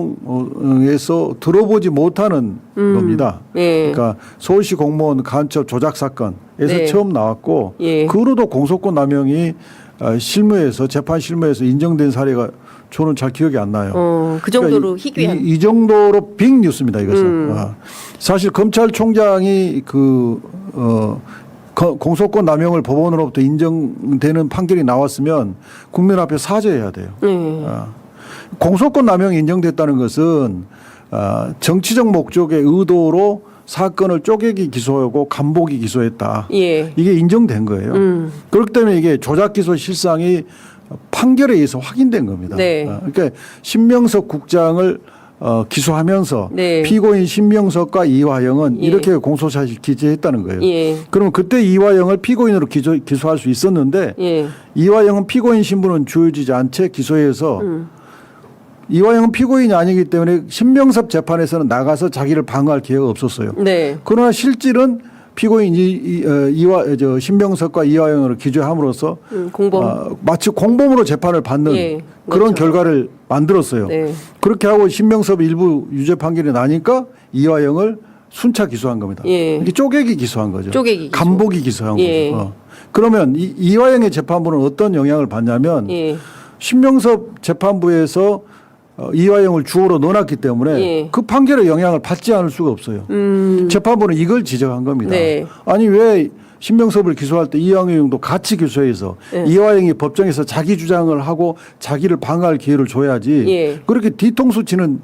들어보지 못하는 겁니다.
예.
그러니까 서울시 공무원 간첩 조작 사건에서
네.
처음 나왔고
예.
그 후로도 공소권 남용이 실무에서 재판 실무에서 인정된 사례가 저는 잘 기억이 안 나요.
그 정도로
그러니까
희귀한.
이 정도로 빅 뉴스입니다. 이것은. 사실 검찰총장이 공소권 남용을 법원으로부터 인정되는 판결이 나왔으면 국민 앞에 사죄해야 돼요. 공소권 남용이 인정됐다는 것은 정치적 목적의 의도로 사건을 쪼개기 기소하고 간보기 기소했다.
예.
이게 인정된 거예요. 그렇기 때문에 이게 조작 기소 실상이 판결에 의해서 확인된 겁니다.
네.
그러니까 신명석 국장을 기소하면서
네.
피고인 신명석과 이화영은
예.
이렇게 공소사실 기재했다는 거예요.
예.
그러면 그때 이화영을 피고인으로 기소할 수 있었는데
예.
이화영은 피고인 신분은 주어지지 않은 채 기소해서 이화영은 피고인이 아니기 때문에 신명섭 재판에서는 나가서 자기를 방어할 기회가 없었어요.
네.
그러나 실질은 피고인 신명석과 이화영을 기소함으로써
공범.
마치 공범으로 재판을 받는
예,
그런
그렇죠.
결과를 만들었어요.
네.
그렇게 하고 신명섭 일부 유죄 판결이 나니까 이화영을 순차 기소한 겁니다.
예.
이게 쪼개기 기소한 거죠.
쪼개기 기소.
간보기 기소한
예.
거죠. 그러면 이화영의 재판부는 어떤 영향을 받냐면
예.
신명섭 재판부에서 이화영을 주어로 넣어놨기 때문에
예.
그 판결에 영향을 받지 않을 수가 없어요. 재판부는 이걸 지적한 겁니다.
네.
아니 왜 신명섭을 기소할 때 이화영도 같이 기소해서
예.
이화영이 법정에서 자기 주장을 하고 자기를 방어할 기회를 줘야지
예.
그렇게 뒤통수 치는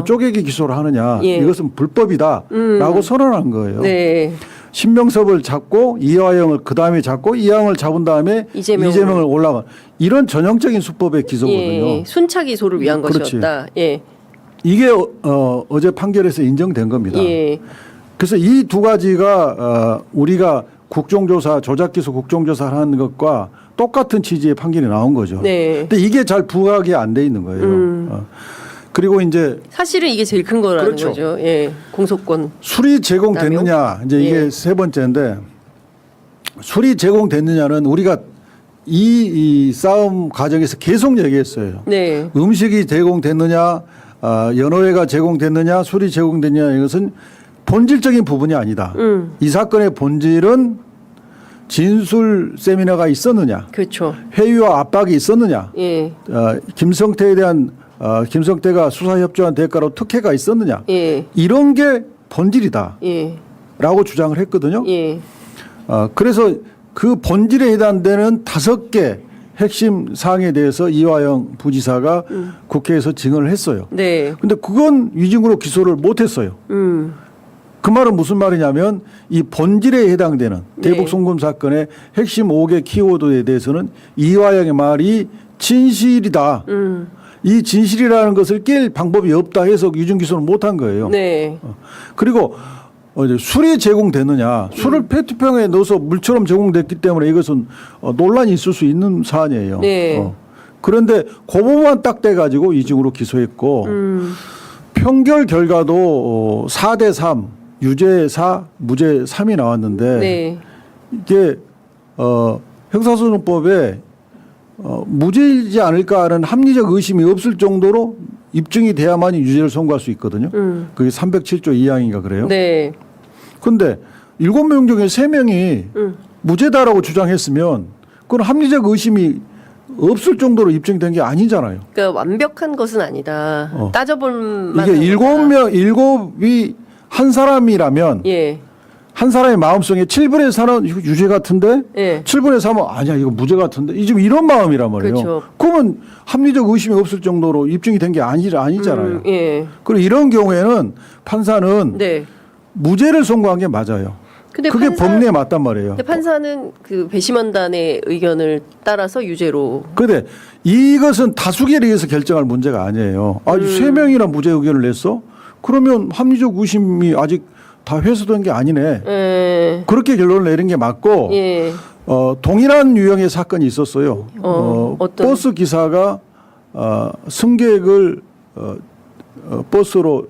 쪼개기 기소를 하느냐
예.
이것은 불법이다라고 선언한 거예요.
네.
신명섭을 잡고 이화영을 그 다음에 잡고 이화영을 잡은 다음에 이재명을 올라가 이런 전형적인 수법의 기소거든요.
예. 순차 기소를 위한
그렇지.
것이었다. 예.
이게 어제 판결에서 인정된 겁니다.
예.
그래서 이 두 가지가 우리가 국정조사 조작기소 국정조사를 하는 것과 똑같은 취지의 판결이 나온 거죠.
네.
근데 이게 잘 부각이 안 돼 있는 거예요. 그리고 이제
사실은 이게 제일 큰 거라는
그렇죠.
거죠. 예. 공소권.
술이 제공됐느냐 이제 이게
예.
세 번째인데 술이 제공됐느냐는 우리가 이 싸움 과정에서 계속 얘기했어요.
네.
음식이 제공됐느냐, 연어회가 제공됐느냐, 술이 제공됐느냐 이것은 본질적인 부분이 아니다. 이 사건의 본질은 진술 세미나가 있었느냐,
그렇죠.
회유와 압박이 있었느냐,
예.
김성태에 대한 김성태가 수사 협조한 대가로 특혜가 있었느냐,
예.
이런 게 본질이다라고
예.
주장을 했거든요.
예.
그래서 그 본질에 해당되는 5개 핵심 사항에 대해서 이화영 부지사가 국회에서 증언을 했어요.
네.
근데 그건 위증으로 기소를 못 했어요. 그 말은 무슨 말이냐면 이 본질에 해당되는
네.
대북 송금 사건의 핵심 5개 키워드에 대해서는 이화영의 말이 진실이다. 이 진실이라는 것을 깰 방법이 없다 해서 위증 기소를 못 한 거예요.
네.
그리고 이제 술이 제공되느냐, 술을 페트병에 넣어서 물처럼 제공됐기 때문에 이것은 논란이 있을 수 있는 사안이에요.
네.
그런데 그 부분만 딱 떼가지고 이중으로 기소했고 평결 결과도 4대 3, 유죄 4, 무죄 3이 나왔는데
네.
이게 형사소송법에 무죄이지 않을까 하는 합리적 의심이 없을 정도로 입증이 돼야만이 유죄를 선고할 수 있거든요. 그게 307조 2항인가 그래요.
네.
그런데 7명 중에 3명이 무죄다라고 주장했으면 그건 합리적 의심이 없을 정도로 입증된 게 아니잖아요.
그러니까 완벽한 것은 아니다. 따져볼 만한
이게
거다.
7이 한 사람이라면
예.
한 사람의 마음속에 7분의 4는 이거 유죄 같은데
예.
7분의 3은 아니야 이거 무죄 같은데 지금 이런 마음이란 말이에요.
그렇죠.
그러면 합리적 의심이 없을 정도로 입증이 된 게 아니잖아요.
예.
그리고 이런 경우에는 판사는
네.
무죄를 선고한 게 맞아요.
근데
그게
판사-
법리에 맞단 말이에요.
근데 판사는 그 배심원단의 의견을 따라서 유죄로.
그런데 이것은 다수결에 의해서 결정할 문제가 아니에요. 아, 3명이나 무죄 의견을 냈어? 그러면 합리적 의심이 아직 다 회수된 게 아니네.
예.
그렇게 결론을 내린 게 맞고
예.
동일한 유형의 사건이 있었어요.
어떤?
버스 기사가 승객을 버스로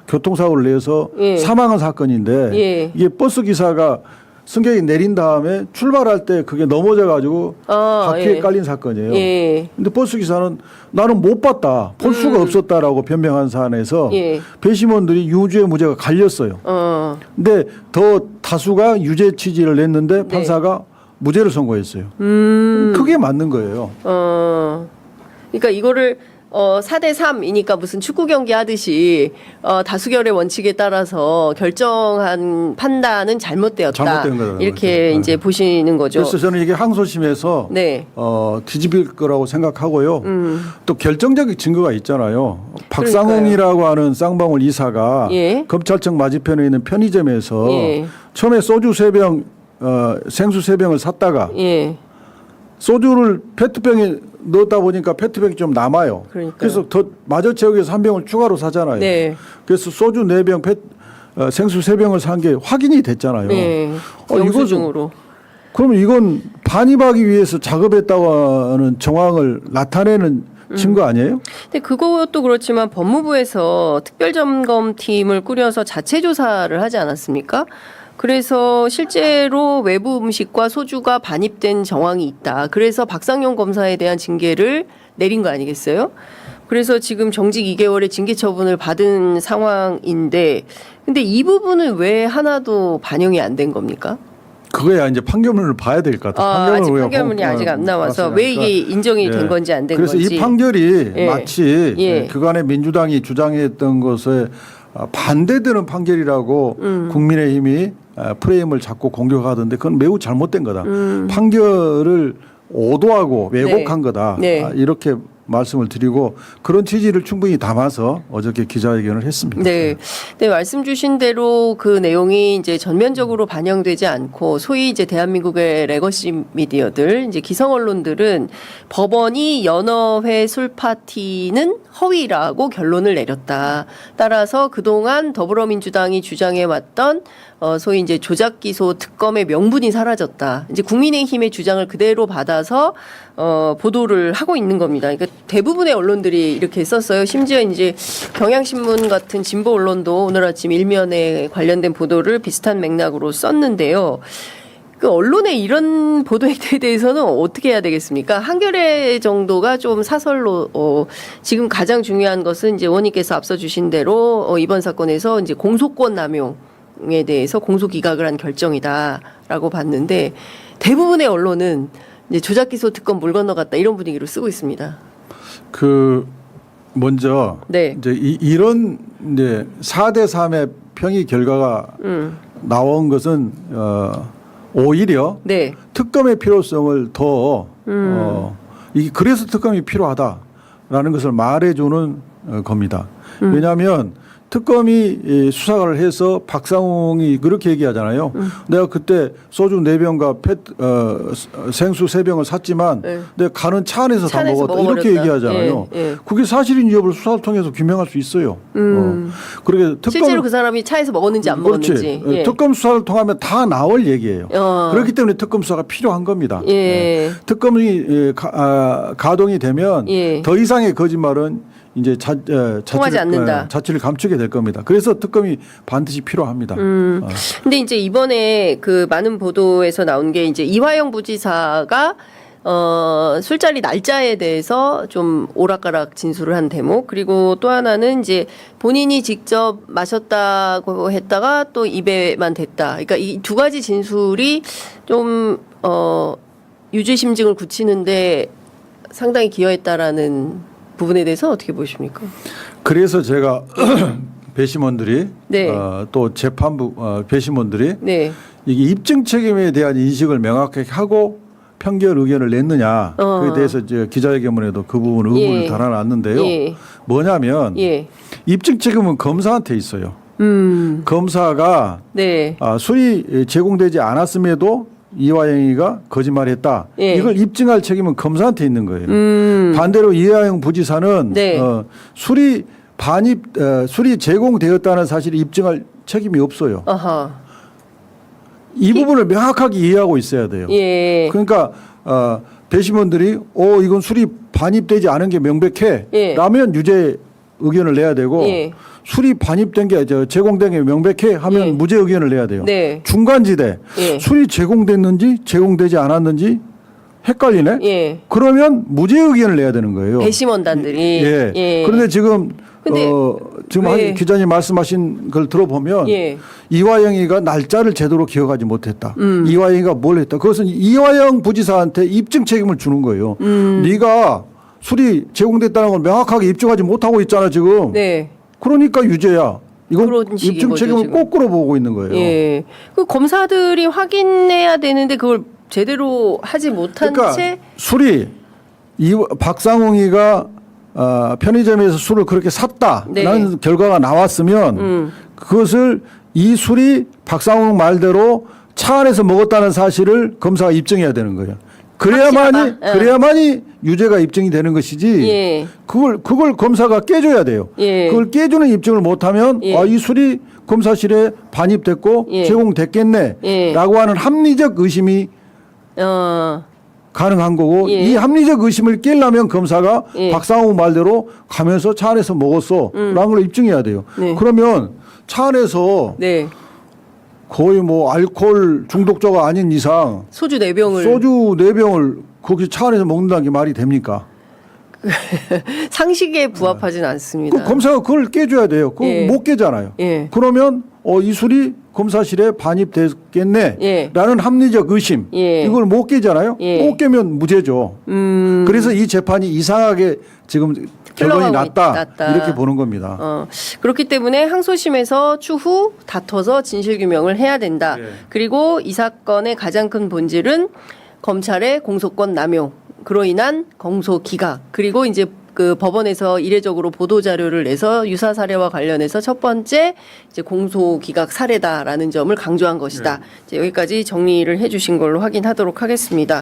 교통사고를 내서
예.
사망한 사건인데
예.
이게 버스 기사가 승객이 내린 다음에 출발할 때 그게 넘어져 가지고 바퀴에
예.
깔린 사건이에요.
예.
근데 버스 기사는 나는 못 봤다. 볼 수가 없었다라고 변명한 사안에서
예.
배심원들이 유죄 무죄가 갈렸어요. 근데 더 다수가 유죄 취지를 냈는데 판사가 무죄를 선고했어요. 그게 맞는 거예요.
그러니까 이거를 4대 3이니까 무슨 축구 경기 하듯이 다수결의 원칙에 따라서 결정한 판단은 잘못되었다.
잘못된 거라는
이렇게
거죠.
이제 보시는 거죠.
그래서 저는 이게 항소심에서
네.
뒤집힐 거라고 생각하고요. 또 결정적인 증거가 있잖아요. 박상웅이라고 하는 쌍방울 이사가
예.
검찰청 맞은편에 있는 편의점에서
예.
처음에 소주 3병, 생수 3병을 샀다가
예.
소주를 페트병에 넣었다 보니까 페트병이 좀 남아요.
그러니까요.
그래서 더 마저 채우기 위해서 한 병을 추가로 사잖아요.
네.
그래서 소주 4병, 생수 3병을 산 게 확인이 됐잖아요.
네.
이것은
영수증으로.
그러면 이건 반입하기 위해서 작업했다고 하는 정황을 나타내는 증거 아니에요?
근데 그것도 그렇지만 법무부에서 특별점검팀을 꾸려서 자체 조사를 하지 않았습니까? 그래서 실제로 외부 음식과 소주가 반입된 정황이 있다. 그래서 박상용 검사에 대한 징계를 내린 거 아니겠어요? 그래서 지금 정직 2개월의 징계 처분을 받은 상황인데, 근데 이 부분은 왜 하나도 반영이 안 된 겁니까?
그거야 이제 판결문을 봐야 될 것 같아요.
아직 판결문이 아직 안 나와서 왜 이게 인정이 된 건지 안 된
그래서
건지.
이 판결이
예.
마치
예.
그간의 민주당이 주장했던 것에 반대되는 판결이라고 국민의힘이 프레임을 잡고 공격하던데 그건 매우 잘못된 거다. 판결을 오도하고 왜곡한 거다.
네.
이렇게 말씀을 드리고 그런 취지를 충분히 담아서 어저께 기자회견을 했습니다.
네. 네, 말씀 주신 대로 그 내용이 이제 전면적으로 반영되지 않고 소위 이제 대한민국의 레거시 미디어들, 이제 기성 언론들은 법원이 연어회 술 파티는 허위라고 결론을 내렸다. 따라서 그동안 더불어민주당이 주장해 왔던 소위 이제 조작 기소 특검의 명분이 사라졌다. 이제 국민의힘의 주장을 그대로 받아서 보도를 하고 있는 겁니다. 그러니까 대부분의 언론들이 이렇게 썼어요. 심지어 이제 경향신문 같은 진보 언론도 오늘 아침 일면에 관련된 보도를 비슷한 맥락으로 썼는데요. 그 언론의 이런 보도 행태에 대해서는 어떻게 해야 되겠습니까? 한겨레 정도가 좀 사설로 지금 가장 중요한 것은 이제 의원님께서 앞서 주신 대로 이번 사건에서 이제 공소권 남용에 대해서 공소 기각을 한 결정이다라고 봤는데 대부분의 언론은 이제 조작 기소 특검 물 건너갔다 이런 분위기로 쓰고 있습니다.
그 먼저
네.
이제 이런 이제 4대 3의 평의 결과가 나온 것은 오히려
네.
특검의 필요성을 더 그래서 특검이 필요하다라는 것을 말해주는 겁니다. 왜냐하면 특검이 수사를 해서 박상웅이 그렇게 얘기하잖아요. 내가 그때 소주 4병과 생수 3병을 샀지만
네.
내가 가는 차 안에서 다
안에서
먹었다. 이렇게
먹어버렸다.
얘기하잖아요.
예, 예.
그게 사실인지 여부를 수사를 통해서 규명할 수 있어요. 그렇게 특검
실제로 그 사람이 차에서 먹었는지 안
그렇지.
먹었는지. 예.
특검 수사를 통하면 다 나올 얘기예요.
그렇기
때문에 특검 수사가 필요한 겁니다.
예.
특검이 가동이 되면
예.
더 이상의 거짓말은 이제
통하지 않는다.
자취를 감추게 될 겁니다. 그래서 특검이 반드시 필요합니다.
근데 이제 이번에 그 많은 보도에서 나온 게 이제 이화영 부지사가 술자리 날짜에 대해서 좀 오락가락 진술을 한 대목, 그리고 또 하나는 이제 본인이 직접 마셨다고 했다가 또 입에만 댔다. 그러니까 이 두 가지 진술이 좀 유죄 심증을 굳히는데 상당히 기여했다라는 부분에 대해서 어떻게 보십니까?
그래서 제가 배심원들이
네.
또 재판부 배심원들이
네.
이게 입증 책임에 대한 인식을 명확하게 하고 판결 의견을 냈느냐 그에 대해서 이제 기자회견문에도 그 부분 의문을
예.
달아놨는데요.
예.
뭐냐면
예.
입증 책임은 검사한테 있어요. 검사가
네.
술이 제공되지 않았음에도 이화영이가 거짓말했다.
예.
이걸 입증할 책임은 검사한테 있는 거예요. 반대로 이화영 부지사는
네.
술이 술이 제공되었다는 사실을 입증할 책임이 없어요.
아하.
이 부분을 명확하게 이해하고 있어야 돼요.
예.
그러니까 배심원들이 이건 술이 반입되지 않은 게 명백해.
예.
라면 유죄 의견을 내야 되고
예.
술이 반입된 게 제공된 게 명백해 하면
예.
무죄 의견을 내야 돼요.
네.
중간지대
예.
술이 제공됐는지 제공되지 않았는지 헷갈리네.
예.
그러면 무죄 의견을 내야 되는 거예요.
배심원단들이.
예.
예.
그런데 지금
근데
지금
왜?
기자님 말씀하신 걸 들어보면
예.
이화영이가 날짜를 제대로 기억하지 못했다. 이화영이가 뭘 했다. 그것은 이화영 부지사한테 입증 책임을 주는 거예요. 네가 술이 제공됐다는 걸 명확하게 입증하지 못하고 있잖아 지금.
네.
그러니까 유죄야. 이건
그런 식인
입증
거죠,
책임을
지금.
거꾸로 보고 있는 거예요.
예. 그 검사들이 확인해야 되는데 그걸 제대로 하지 못한
그러니까
채.
술이 박상웅이가 편의점에서 술을 그렇게 샀다라는
네.
결과가 나왔으면 그것을 이 술이 박상웅 말대로 차 안에서 먹었다는 사실을 검사가 입증해야 되는 거예요. 그래야만이 유죄가 입증이 되는 것이지.
예.
그걸 검사가 깨줘야 돼요.
예.
그걸 깨주는 입증을 못하면
예.
이 술이 검사실에 반입됐고
예.
제공됐겠네라고
예.
하는 합리적 의심이 가능한 거고
예.
이 합리적 의심을 깨려면 검사가
예.
박상우 말대로 가면서 차 안에서 먹었어 라는 걸 입증해야 돼요.
네.
그러면 차 안에서
네.
거의 뭐 알코올 중독자가 아닌 이상
소주 4병을
소주 4병을 거기 차 안에서 먹는다는 게 말이 됩니까?
상식에 부합하진 않습니다.
그 검사가 그걸 깨줘야 돼요. 그거
예.
못 깨잖아요.
예.
그러면 이 술이 검사실에 반입됐겠네
예.
라는 합리적 의심
예.
이걸 못 깨잖아요.
예.
못 깨면 무죄죠. 그래서 이 재판이 이상하게 지금 결론이
흘러가고
났다 이렇게 보는 겁니다.
그렇기 때문에 항소심에서 추후 다퉈서 진실규명을 해야 된다. 그리고 이 사건의 가장 큰 본질은 검찰의 공소권 남용, 그로 인한 공소 기각, 그리고 이제 그 법원에서 이례적으로 보도 자료를 내서 유사 사례와 관련해서 첫 번째 이제 공소 기각 사례다라는 점을 강조한 것이다. 이제 여기까지 정리를 해주신 걸로 확인하도록 하겠습니다.